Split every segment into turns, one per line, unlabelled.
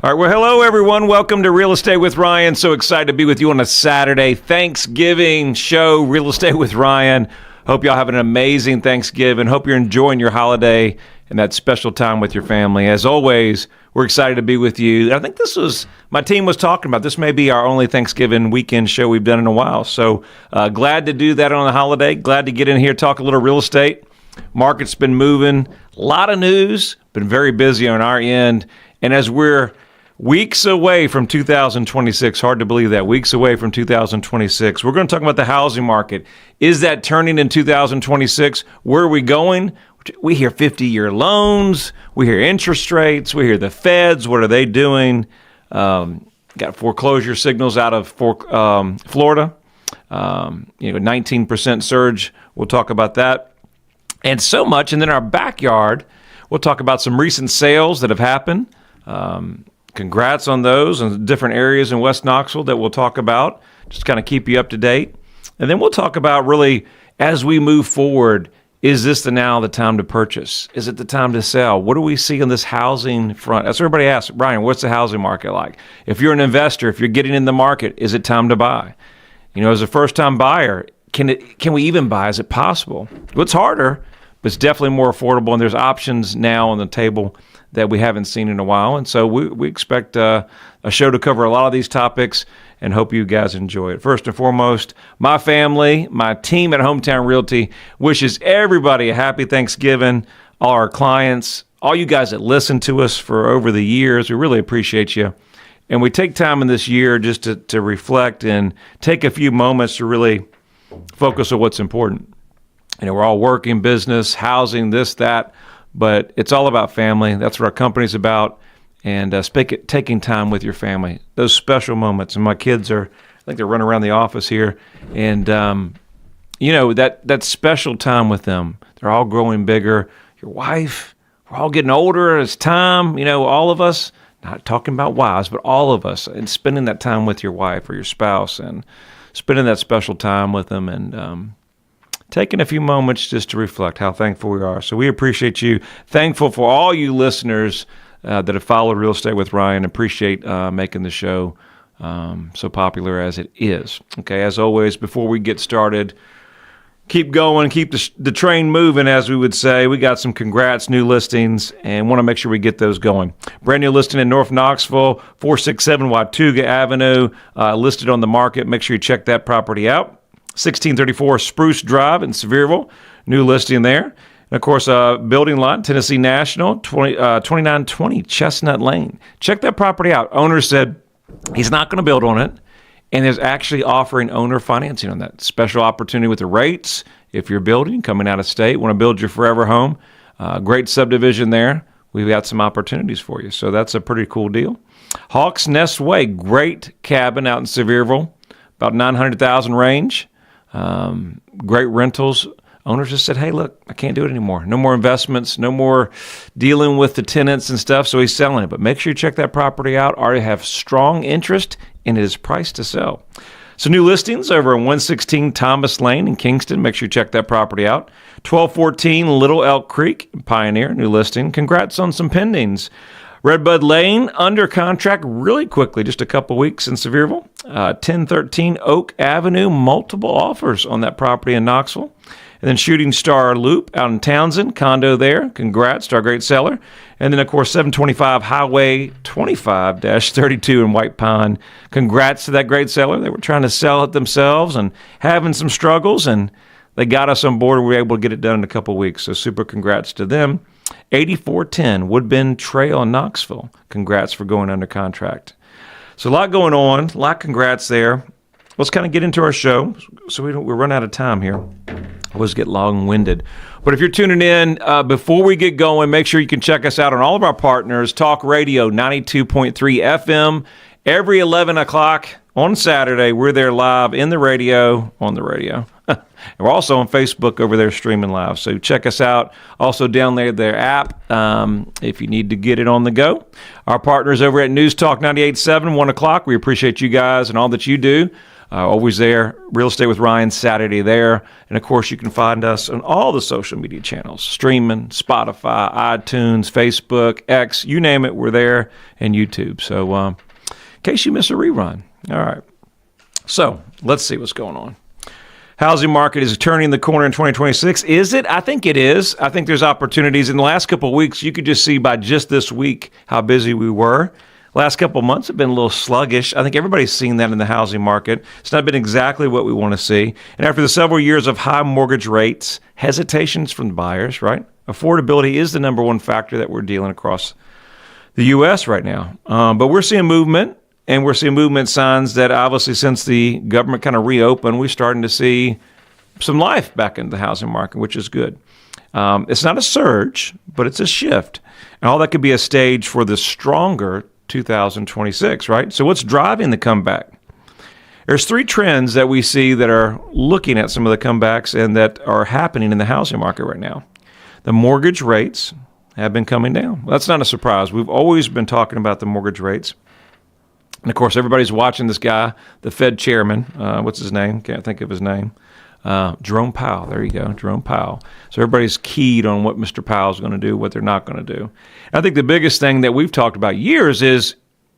All right, well, hello, everyone. Welcome to Real Estate with Ryan. So excited to be with you on a Saturday Thanksgiving show, Real Estate with Ryan. Hope y'all have an amazing Thanksgiving. Hope you're enjoying your holiday and that special time with your family. As always, we're excited to be with you. I think my team was talking about, this may be our only Thanksgiving weekend show we've done in a while. So glad to do that on the holiday. Glad to get in here, talk a little real estate. Market's been moving. A lot of news. Been very busy on our end. And as we're weeks away from 2026, hard to believe that, weeks away from 2026. We're going to talk about the housing market. Is that turning in 2026? Where are we going? We hear 50-year loans. We hear interest rates. We hear the feds. What are they doing? Got foreclosure signals out of Florida. 19% surge. We'll talk about that. And so much. And then our backyard, we'll talk about some recent sales that have happened. Congrats on those in different areas in West Knoxville that we'll talk about, just kind of keep you up to date. And then we'll talk about really, as we move forward, is this the time to purchase? Is it the time to sell? What do we see on this housing front? As everybody asks, Brian, what's the housing market like? If you're an investor, if you're getting in the market, is it time to buy? As a first-time buyer, can we even buy? Is it possible? Well, it's harder, but it's definitely more affordable, and there's options now on the table that we haven't seen in a while. And so we expect a show to cover a lot of these topics and hope you guys enjoy it. First and foremost, my family, my team at Hometown Realty wishes everybody a happy Thanksgiving, all our clients, all you guys that listen to us for over the years. We really appreciate you. And we take time in this year just to reflect and take a few moments to really focus on what's important. We're all working, business, housing, this, that, but it's all about family. That's what our company's about. And taking time with your family, those special moments. And my kids I think they're running around the office here. And, that special time with them. They're all growing bigger. Your wife, we're all getting older. It's time, all of us, not talking about wives, but all of us, and spending that time with your wife or your spouse and spending that special time with them and, taking a few moments just to reflect how thankful we are. So we appreciate you. Thankful for all you listeners that have followed Real Estate with Ryan. Appreciate making the show so popular as it is. Okay, as always, before we get started, keep going, keep the train moving, as we would say. We got some congrats, new listings, and want to make sure we get those going. Brand new listing in North Knoxville, 467 Watauga Avenue, listed on the market. Make sure you check that property out. 1634 Spruce Drive in Sevierville, new listing there. And of course, building lot, Tennessee National, 2920 Chestnut Lane. Check that property out. Owner said he's not going to build on it, and is actually offering owner financing on that. Special opportunity with the rates. If you're building, coming out of state, want to build your forever home, great subdivision there. We've got some opportunities for you. So that's a pretty cool deal. Hawks Nest Way, great cabin out in Sevierville, about 900,000 range. Great rentals. Owners just said, hey, look, I can't do it anymore. No more investments, no more dealing with the tenants and stuff, so he's selling it. But make sure you check that property out. Already have strong interest, and it is priced to sell. So new listings over in 116 Thomas Lane in Kingston. Make sure you check that property out. 1214 Little Elk Creek, Pioneer, new listing. Congrats on some pendings. Redbud Lane, under contract really quickly, just a couple weeks in Sevierville. 1013 Oak Avenue, multiple offers on that property in Knoxville. And then Shooting Star Loop out in Townsend, condo there. Congrats to our great seller. And then, of course, 725 Highway 25-32 in White Pine. Congrats to that great seller. They were trying to sell it themselves and having some struggles, and they got us on board. We were able to get it done in a couple weeks, so super congrats to them. 8410 Woodbend Trail in Knoxville. Congrats for going under contract. So a lot going on, a lot congrats there. Let's kind of get into our show so we run out of time here. I always get long-winded. But if you're tuning in, before we get going, make sure you can check us out on all of our partners. Talk Radio 92.3 FM. Every 11 o'clock on Saturday, we're there live in the radio, on the radio. And we're also on Facebook over there streaming live. So check us out. Also download their app if you need to get it on the go. Our partners over at News Talk 98.7, 1 o'clock. We appreciate you guys and all that you do. Always there. Real Estate with Ryan, Saturday there. And, of course, you can find us on all the social media channels, streaming, Spotify, iTunes, Facebook, X, you name it, we're there, and YouTube. So in case you miss a rerun. All right. So let's see what's going on. Housing market is turning the corner in 2026. Is it? I think it is. I think there's opportunities. In the last couple of weeks, you could just see by just this week how busy we were. Last couple of months have been a little sluggish. I think everybody's seen that in the housing market. It's not been exactly what we want to see. And after the several years of high mortgage rates, hesitations from the buyers, right? Affordability is the number one factor that we're dealing across the U.S. right now. But we're seeing movement. And we're seeing movement signs that obviously since the government kind of reopened, we're starting to see some life back into the housing market, which is good. It's not a surge, but it's a shift. And all that could be a stage for the stronger 2026, right? So what's driving the comeback? There's three trends that we see that are looking at some of the comebacks and that are happening in the housing market right now. The mortgage rates have been coming down. Well, that's not a surprise. We've always been talking about the mortgage rates. And, of course, everybody's watching this guy, the Fed chairman. What's his name? Can't think of his name. Jerome Powell. There you go, Jerome Powell. So everybody's keyed on what Mr. Powell's going to do, what they're not going to do. I think the biggest thing that we've talked about years is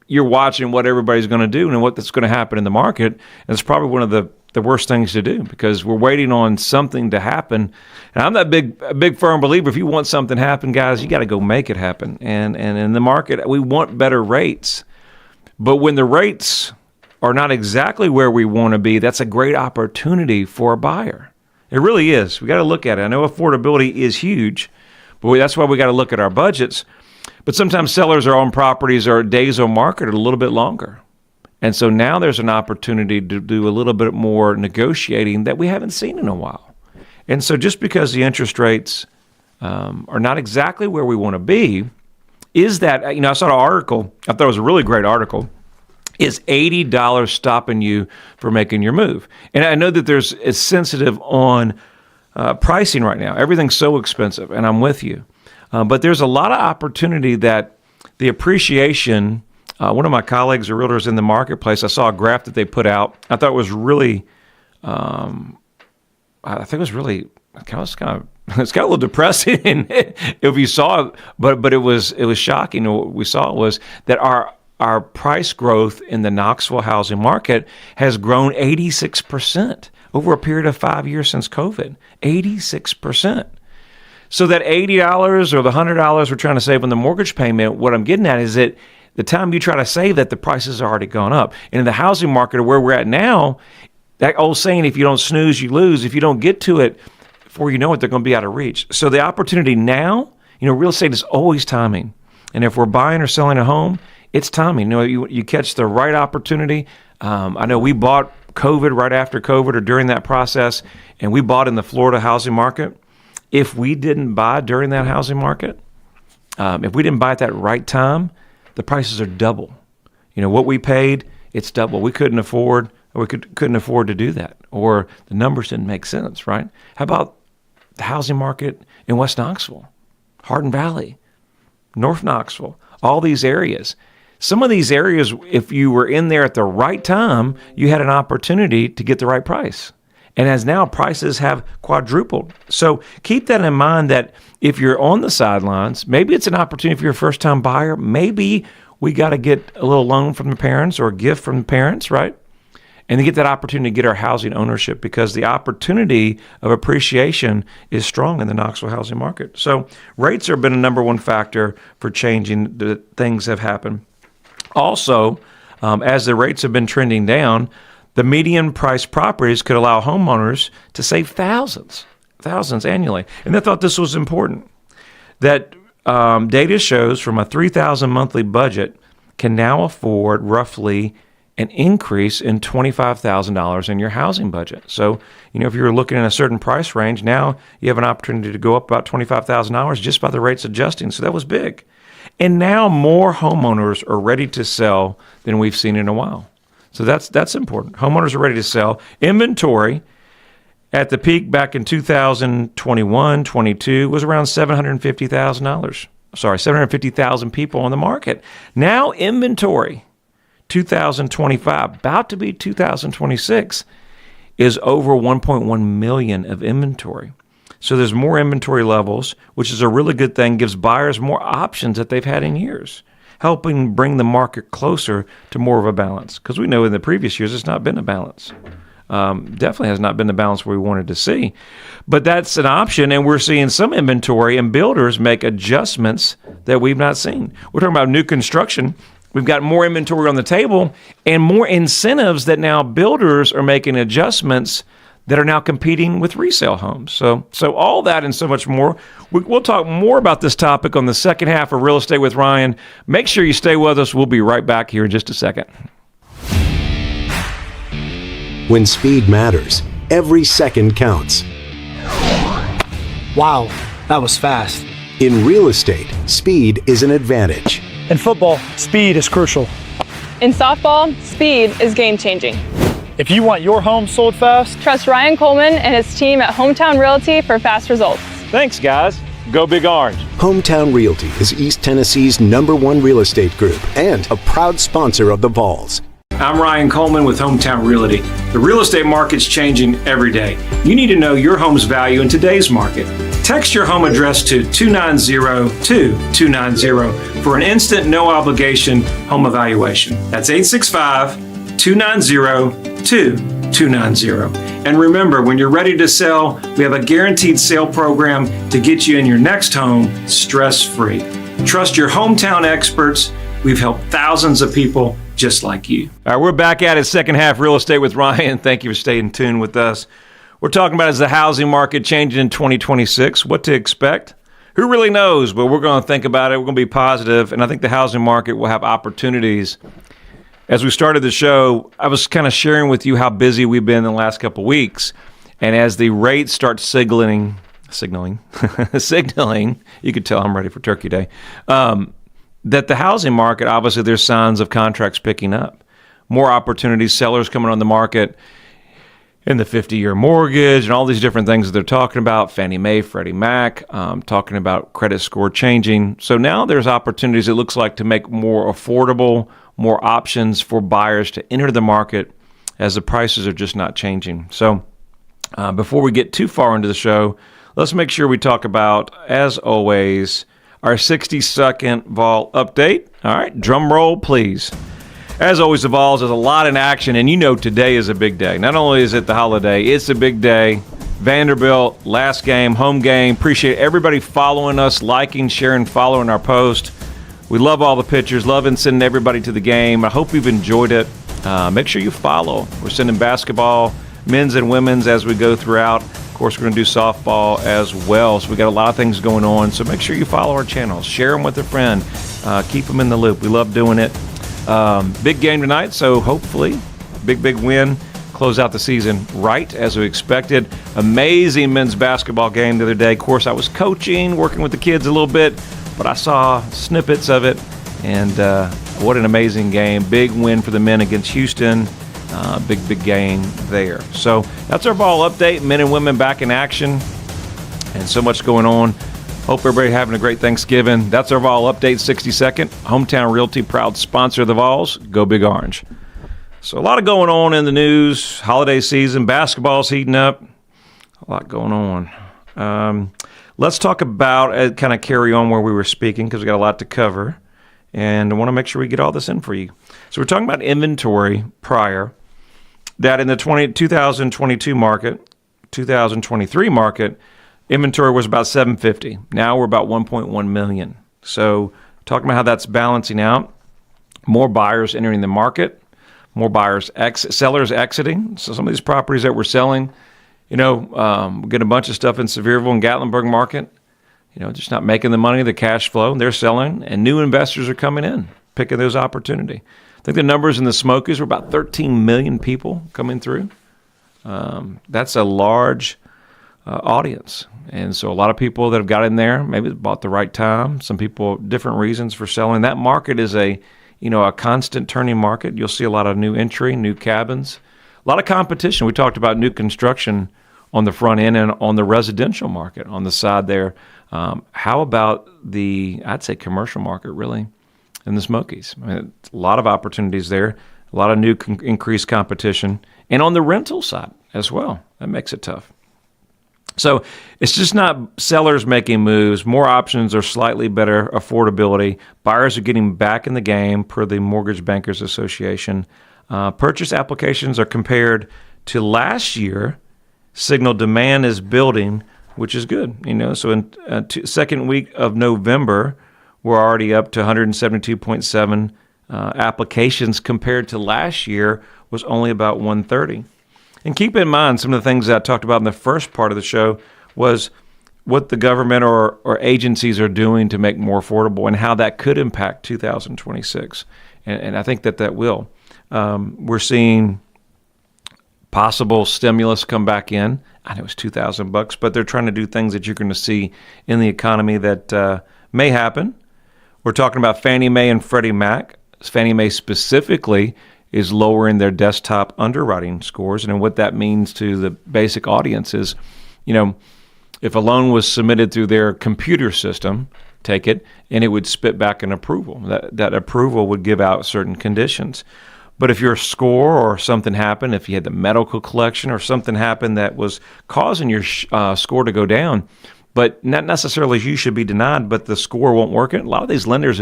you're watching what everybody's going to do and what's going to happen in the market. And it's probably one of the worst things to do because we're waiting on something to happen. And I'm that big firm believer, if you want something to happen, guys, you got to go make it happen. And in the market, we want better rates. But when the rates are not exactly where we want to be, that's a great opportunity for a buyer. It really is. We got to look at it. I know affordability is huge, but that's why we got to look at our budgets. But sometimes sellers are on properties or days on market a little bit longer. And so now there's an opportunity to do a little bit more negotiating that we haven't seen in a while. And so just because the interest rates are not exactly where we want to be, is that, I saw an article, I thought it was a really great article, is $80 stopping you from making your move? And I know that it's sensitive on pricing right now. Everything's so expensive, and I'm with you. But there's a lot of opportunity that the appreciation, one of my colleagues or realtors in the marketplace, I saw a graph that they put out. I thought it was really, it's kind of a little depressing if you saw it, but it was shocking. What we saw was that our price growth in the Knoxville housing market has grown 86% over a period of 5 years since COVID. 86%. So that $80 or the $100 we're trying to save on the mortgage payment, what I'm getting at is that the time you try to save that, the prices are already gone up. And in the housing market where we're at now, that old saying, if you don't snooze, you lose. If you don't get to it, before you know it, they're going to be out of reach. So the opportunity now, real estate is always timing. And if we're buying or selling a home, it's timing. You catch the right opportunity. I know we bought COVID right after COVID or during that process, and we bought in the Florida housing market. If we didn't buy during that housing market, if we didn't buy at that right time, the prices are double. What we paid, it's double. We couldn't afford to do that, or the numbers didn't make sense, right? How about the housing market in West Knoxville, Hardin Valley, North Knoxville, all these areas? Some of these areas, if you were in there at the right time, you had an opportunity to get the right price. And as now prices have quadrupled. So keep that in mind that if you're on the sidelines, maybe it's an opportunity if you're a first-time buyer. Maybe we got to get a little loan from the parents or a gift from the parents, right? And to get that opportunity to get our housing ownership, because the opportunity of appreciation is strong in the Knoxville housing market. So rates have been a number one factor for changing the things have happened. Also, as the rates have been trending down, the median price properties could allow homeowners to save thousands annually. And they thought this was important. That data shows from a $3,000 monthly budget can now afford roughly an increase in $25,000 in your housing budget. So, if you're looking in a certain price range, now you have an opportunity to go up about $25,000 just by the rates adjusting. So that was big. And now more homeowners are ready to sell than we've seen in a while. So that's important. Homeowners are ready to sell. Inventory at the peak back in 2021, 22 was around $750,000. 750,000 people on the market. Now inventory 2025, about to be 2026, is over 1.1 million of inventory. So there's more inventory levels, which is a really good thing, gives buyers more options that they've had in years, helping bring the market closer to more of a balance. Because we know in the previous years, it's not been a balance. Definitely has not been the balance we wanted to see. But that's an option, and we're seeing some inventory and builders make adjustments that we've not seen. We're talking about new construction. We've got more inventory on the table and more incentives that now builders are making adjustments that are now competing with resale homes. So all that and so much more. We'll talk more about this topic on the second half of Real Estate with Ryan. Make sure you stay with us. We'll be right back here in just a second.
When speed matters, every second counts.
Wow, that was fast.
In real estate, speed is an advantage.
In football, speed is crucial.
In softball, speed is game-changing.
If you want your home sold fast,
Trust Ryan Coleman and his team at Hometown Realty for fast results.
Thanks, guys. Go Big Orange.
Hometown Realty is East Tennessee's #1 real estate group and a proud sponsor of the Vols.
I'm Ryan Coleman with Hometown Realty. The real estate market's changing every day. You need to know your home's value in today's market. Text your home address to 290-2290 for an instant, no obligation home evaluation. That's 865-290-2290. And remember, when you're ready to sell, we have a guaranteed sale program to get you in your next home stress-free. Trust your hometown experts. We've helped thousands of people just like you. All right, we're back at it, second half Real Estate with Ryan. Thank you for staying tuned with us. We're talking about is the housing market changing in 2026, what to expect. Who really knows? But we're going to think about it. We're going to be positive, and I think the housing market will have opportunities. As we started the show, I was kind of sharing with you how busy we've been in the last couple of weeks, and as the rates start signaling, you could tell I'm ready for Turkey Day, that the housing market, obviously there's signs of contracts picking up. More opportunities, sellers coming on the market in the 50-year mortgage and all these different things that they're talking about, Fannie Mae, Freddie Mac, talking about credit score changing. So now there's opportunities, it looks like, to make more affordable, more options for buyers to enter the market as the prices are just not changing. So before we get too far into the show, let's make sure we talk about, as always, our 60-second Vol update. All right, drum roll, please. As always, the Vols, there's a lot in action, and you know today is a big day. Not only is it the holiday, it's a big day. Vanderbilt, last game, home game. Appreciate everybody following us, liking, sharing, following our post. We love all the pictures, loving sending everybody to the game. I hope you've enjoyed it. Make sure you follow. We're sending basketball, men's and women's, as we go throughout. Of course, we're going to do softball as well. So we got a lot of things going on. So make sure you follow our channels. Share them with a friend. Keep them in the loop. We love doing it. Big game tonight, so hopefully big win. Close out the season right as we expected. Amazing men's basketball game the other day. Of course, I was coaching, working with the kids a little bit, but I saw snippets of it, and what an amazing game. Big win for the men against Houston. Big game there. So that's our ball update. Men and women back in action, and so much going on. Hope everybody having a great Thanksgiving. That's our Vol update, 60 second. Hometown Realty, proud sponsor of the Vols. Go Big Orange. So a lot of going on in the news. Holiday season, basketball's heating up. A lot going on. Let's talk about, kind of carry on where we were speaking, because we got a lot to cover. And I want to make sure we get all this in for you. So we're talking about inventory prior, that in the 2022 market, 2023 market, inventory was about 750. Now we're about 1.1 million. So talking about how that's balancing out. More buyers entering the market, more buyers, sellers exiting. So some of these properties that we're selling, we get a bunch of stuff in Sevierville and Gatlinburg market, just not making the money, the cash flow. They're selling, and new investors are coming in, picking those opportunity. I think the numbers in the Smokies were about 13 million people coming through. That's a large audience. And so a lot of people that have got in there, maybe bought the right time. Some people, different reasons for selling. That market is a constant turning market. You'll see a lot of new entry, new cabins, a lot of competition. We talked about new construction on the front end and on the residential market on the side there. How about I'd say commercial market, really? in the Smokies. I mean, a lot of opportunities there, a lot of new increased competition, and on the rental side as well. That makes it tough. So it's just not sellers making moves. More options are slightly better affordability. Buyers are getting back in the game per the Mortgage Bankers Association. Purchase applications are compared to last year. Signal demand is building, which is good. So in second week of November, we're already up to 172.7 applications compared to last year was only about 130. And keep in mind, some of the things that I talked about in the first part of the show was what the government or agencies are doing to make more affordable and how that could impact 2026. And I think that will. We're seeing possible stimulus come back in. I know it's $2,000, but they're trying to do things that you're going to see in the economy that may happen. We're talking about Fannie Mae and Freddie Mac. Fannie Mae specifically is lowering their desktop underwriting scores. And what that means to the basic audience is, if a loan was submitted through their computer system, take it, and it would spit back an approval. That approval would give out certain conditions. But if your score or something happened, if you had the medical collection or something happened that was causing your score to go down, but not necessarily you should be denied, but the score won't work. A lot of these lenders,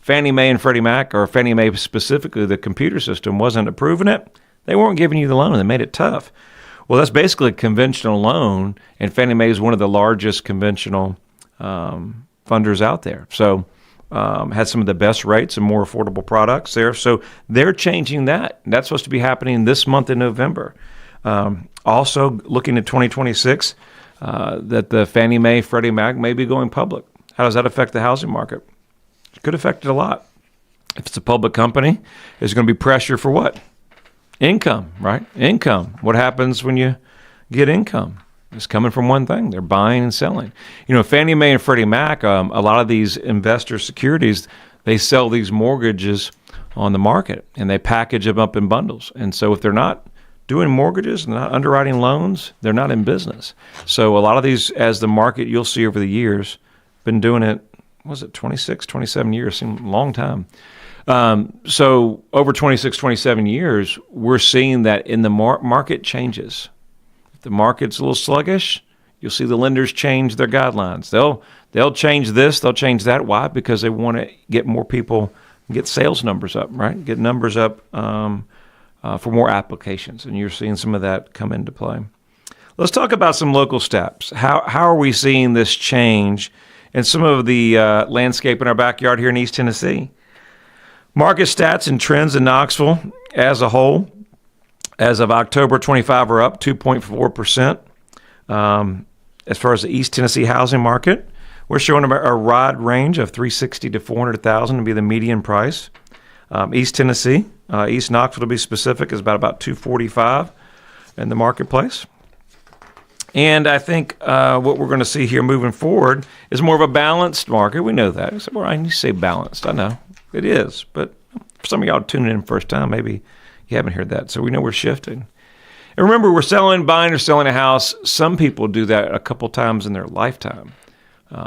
Fannie Mae and Freddie Mac, or Fannie Mae specifically, the computer system wasn't approving it, they weren't giving you the loan, and they made it tough. Well, that's basically a conventional loan, and Fannie Mae is one of the largest conventional funders out there. So had some of the best rates and more affordable products there. So they're changing that. That's supposed to be happening this month in November. Also, looking at 2026, that the Fannie Mae, Freddie Mac may be going public. How does that affect the housing market? It could affect it a lot. If it's a public company, there's going to be pressure for what? Income, right? Income. What happens when you get income? It's coming from one thing. They're buying and selling. Fannie Mae and Freddie Mac, a lot of these investor securities, they sell these mortgages on the market, and they package them up in bundles. And so if they're not doing mortgages and not underwriting loans, they're not in business. So a lot of these, as the market you'll see over the years, been doing it, 26, 27 years, seems a long time. So over 26, 27 years, we're seeing that in the market changes. If the market's a little sluggish, you'll see the lenders change their guidelines. They'll change this, they'll change that. Why? Because they want to get more people, get sales numbers up, right? Get numbers up for more applications, and you're seeing some of that come into play. Let's talk about some local steps. How are we seeing this change and some of the landscape in our backyard here in East Tennessee? Market stats and trends in Knoxville as a whole, as of October 25, are up 2.4%. As far as the East Tennessee housing market, we're showing a wide range of $360,000 to $400,000 to be the median price. East Tennessee, East Knoxville to be specific, is about $245,000 in the marketplace. And I think what we're going to see here moving forward is more of a balanced market. We know that. So, Ryan, you say balanced. I know it is, but for some of y'all tuning in first time, maybe you haven't heard that. So we know we're shifting. And remember, we're buying or selling a house. Some people do that a couple times in their lifetime.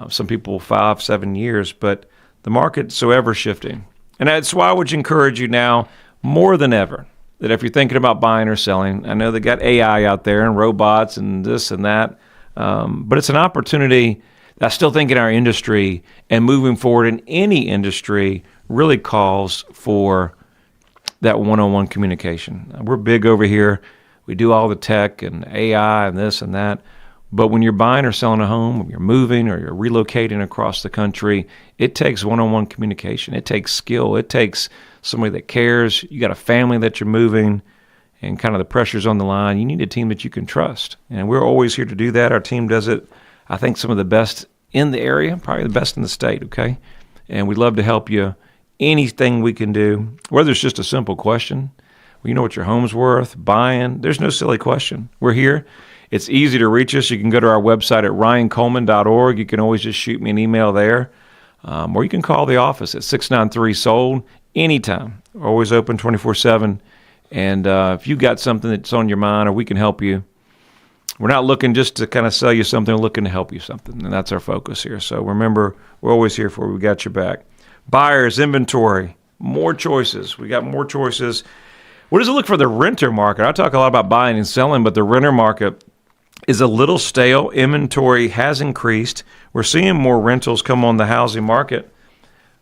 Some people 5, 7 years, but the market's so ever shifting. And that's why I would encourage you now more than ever that if you're thinking about buying or selling, I know they got AI out there and robots and this and that, but it's an opportunity that I still think in our industry and moving forward in any industry really calls for that one-on-one communication. We're big over here. We do all the tech and AI and this and that. But when you're buying or selling a home, when you're moving or you're relocating across the country, it takes one-on-one communication. It takes skill. It takes somebody that cares. You got a family that you're moving and kind of the pressure's on the line. You need a team that you can trust. And we're always here to do that. Our team does it, I think, some of the best in the area, probably the best in the state, okay? And we'd love to help you. Anything we can do, whether it's just a simple question, well, you know what your home's worth, buying, there's no silly question. We're here. It's easy to reach us. You can go to our website at ryancoleman.org. You can always just shoot me an email there. Or you can call the office at 693-SOLD anytime. We're always open 24/7. And if you've got something that's on your mind or we can help you, we're not looking just to kind of sell you something, we're looking to help you something. And that's our focus here. So remember, we're always here for you. We got your back. Buyers, inventory, more choices. We got more choices. What does it look for the renter market? I talk a lot about buying and selling, but the renter market is a little stale. Inventory has increased. We're seeing more rentals come on the housing market.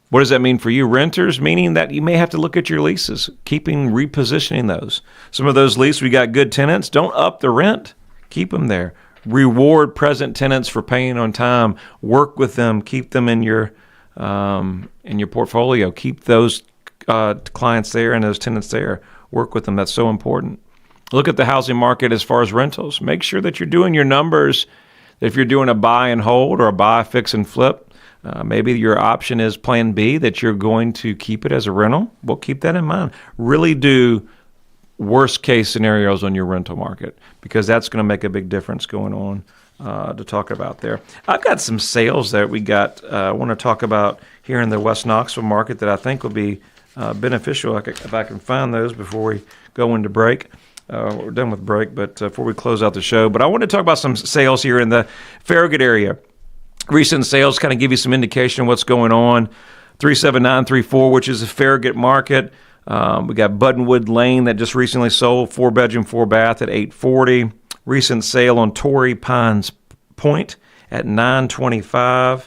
What does that mean for you renters? Meaning that you may have to look at your leases, repositioning those. Some of those leases, we got good tenants. Don't up the rent. Keep them there. Reward present tenants for paying on time. Work with them. Keep them in your portfolio. Keep those clients there and those tenants there. Work with them. That's so important. Look at the housing market as far as rentals. Make sure that you're doing your numbers. If you're doing a buy and hold or a buy, fix, and flip, maybe your option is plan B, that you're going to keep it as a rental. Well, keep that in mind. Really do worst case scenarios on your rental market, because that's going to make a big difference going on to talk about there. I've got some sales that I want to talk about here in the West Knoxville market that I think will be beneficial if I can find those before we go into break. We're done with break, but before we close out the show. But I want to talk about some sales here in the Farragut area. Recent sales kind of give you some indication of what's going on. 37934, which is a Farragut market. We got Buttonwood Lane that just recently sold, 4-bedroom, 4-bath at $840. Recent sale on Torrey Pines Point at $925.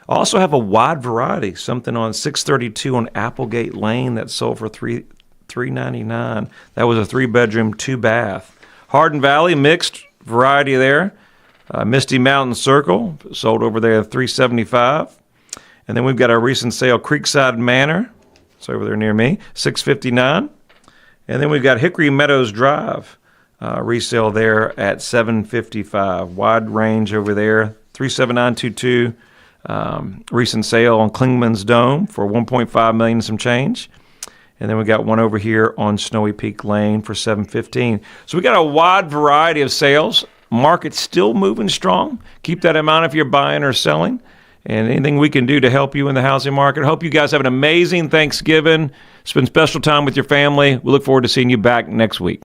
Also have a wide variety, something on 632 on Applegate Lane that sold for $399. That was a 3-bedroom, 2-bath. Hardin Valley, mixed variety there. Misty Mountain Circle sold over there at $375. And then we've got our recent sale, Creekside Manor. It's over there near me, $659. And then we've got Hickory Meadows Drive, resale there at $755. Wide range over there, $37922. Recent sale on Klingman's Dome for $1.5 million and some change. And then we got one over here on Snowy Peak Lane for $715. So we got a wide variety of sales. Market's still moving strong. Keep that in mind if you're buying or selling. And anything we can do to help you in the housing market. Hope you guys have an amazing Thanksgiving. Spend special time with your family. We look forward to seeing you back next week.